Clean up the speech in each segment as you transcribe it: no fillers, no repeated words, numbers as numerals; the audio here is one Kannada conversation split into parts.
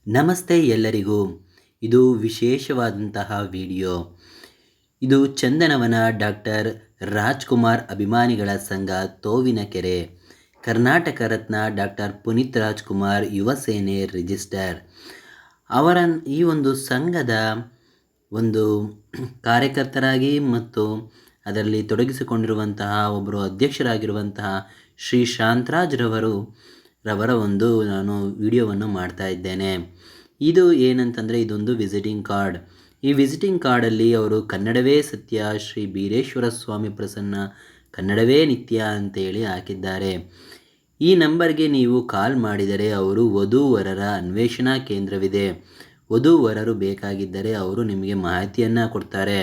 ನಮಸ್ತೆ ಎಲ್ಲರಿಗೂ. ಇದು ವಿಶೇಷವಾದಂತಹ ವಿಡಿಯೋ. ಇದು ಚಂದನವನ ಡಾಕ್ಟರ್ ರಾಜ್ಕುಮಾರ್ ಅಭಿಮಾನಿಗಳ ಸಂಘ ತೋವಿನಕೆರೆ, ಕರ್ನಾಟಕ ರತ್ನ ಡಾಕ್ಟರ್ ಪುನೀತ್ ರಾಜ್ಕುಮಾರ್ ಯುವ ಸೇನೆ ರಿಜಿಸ್ಟರ್ ಅವರ ಈ ಒಂದು ಸಂಘದ ಒಂದು ಕಾರ್ಯಕರ್ತರಾಗಿ ಮತ್ತು ಅದರಲ್ಲಿ ತೊಡಗಿಸಿಕೊಂಡಿರುವಂತಹ ಒಬ್ಬರು ಅಧ್ಯಕ್ಷರಾಗಿರುವಂತಹ ಶ್ರೀ ಶಾಂತರಾಜ್ ರವರ ಒಂದು ನಾನು ವಿಡಿಯೋವನ್ನು ಮಾಡ್ತಾ ಇದ್ದೇನೆ. ಇದು ಏನಂತಂದರೆ ಇದೊಂದು ವಿಸಿಟಿಂಗ್ ಕಾರ್ಡ್. ಈ ವಿಸಿಟಿಂಗ್ ಕಾರ್ಡಲ್ಲಿ ಅವರು ಕನ್ನಡವೇ ಸತ್ಯ, ಶ್ರೀ ಬೀರೇಶ್ವರ ಸ್ವಾಮಿ ಪ್ರಸನ್ನ, ಕನ್ನಡವೇ ನಿತ್ಯ ಅಂತೇಳಿ ಹಾಕಿದ್ದಾರೆ. ಈ ನಂಬರ್ಗೆ ನೀವು ಕಾಲ್ ಮಾಡಿದರೆ ಅವರು ವಧೂವರರ ಅನ್ವೇಷಣಾ ಕೇಂದ್ರವಿದೆ. ವಧೂವರರು ಬೇಕಾಗಿದ್ದರೆ ಅವರು ನಿಮಗೆ ಮಾಹಿತಿಯನ್ನು ಕೊಡ್ತಾರೆ.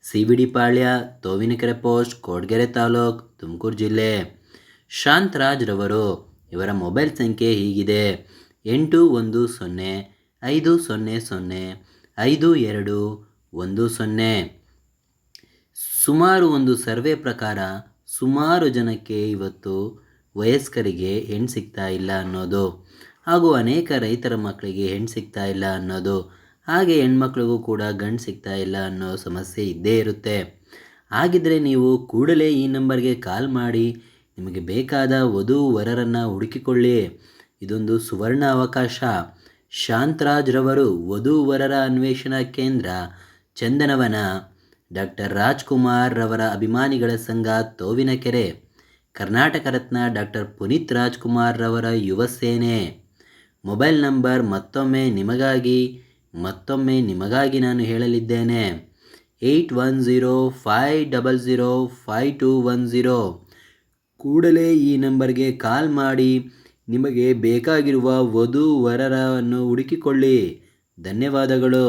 CBD ಪಾಳ್ಯ, ತೋವಿನಕೆರೆ ಪೋಸ್ಟ್, ಕೊಡ್ಗೆರೆ ತಾಲೂಕು, ತುಮಕೂರು ಜಿಲ್ಲೆ. ಶಾಂತರಾಜ್ ಇವರ ಮೊಬೈಲ್ ಸಂಖ್ಯೆ ಹೀಗಿದೆ: 8105005210. ಸುಮಾರು ಒಂದು ಸರ್ವೆ ಪ್ರಕಾರ ಸುಮಾರು ಜನಕ್ಕೆ ಇವತ್ತು ವಯಸ್ಕರಿಗೆ ಹೆಣ್ಣು ಸಿಗ್ತಾ ಇಲ್ಲ ಅನ್ನೋದು, ಹಾಗೂ ಅನೇಕ ರೈತರ ಮಕ್ಕಳಿಗೆ ಹೆಣ್ಣು ಸಿಗ್ತಾ ಇಲ್ಲ ಅನ್ನೋದು, ಹಾಗೆ ಹೆಣ್ಮಕ್ಳಿಗೂ ಕೂಡ ಗಂಡು ಸಿಗ್ತಾ ಇಲ್ಲ ಅನ್ನೋ ಸಮಸ್ಯೆ ಇದ್ದೇ ಇರುತ್ತೆ. ಹಾಗಿದ್ದರೆ ನೀವು ಕೂಡಲೇ ಈ ನಂಬರ್ಗೆ ಕಾಲ್ ಮಾಡಿ ನಿಮಗೆ ಬೇಕಾದ ವಧೂವರರನ್ನು ಹುಡುಕಿಕೊಳ್ಳಿ. ಇದೊಂದು ಸುವರ್ಣ ಅವಕಾಶ. ಶಾಂತರಾಜ್ ವಧೂವರರ ಅನ್ವೇಷಣಾ ಕೇಂದ್ರ, ಚಂದನವನ, ಡಾಕ್ಟರ್ ರಾಜ್ಕುಮಾರ್ ರವರ ಅಭಿಮಾನಿಗಳ ಸಂಘ ತೋವಿನಕೆರೆ, ಕರ್ನಾಟಕ ರತ್ನ ಡಾಕ್ಟರ್ ಪುನೀತ್ ರಾಜ್ಕುಮಾರ್ ರವರ ಯುವ ಸೇನೆ. ಮೊಬೈಲ್ ನಂಬರ್ ಮತ್ತೊಮ್ಮೆ ನಿಮಗಾಗಿ ನಾನು ಹೇಳಲಿದ್ದೇನೆ: 8105005210. ಕೂಡಲೇ ಈ ನಂಬರ್ಗೆ ಕಾಲ್ ಮಾಡಿ ನಿಮಗೆ ಬೇಕಾಗಿರುವ ವಧೂವರರನ್ನು ಹುಡುಕಿಕೊಳ್ಳಿ. ಧನ್ಯವಾದಗಳು.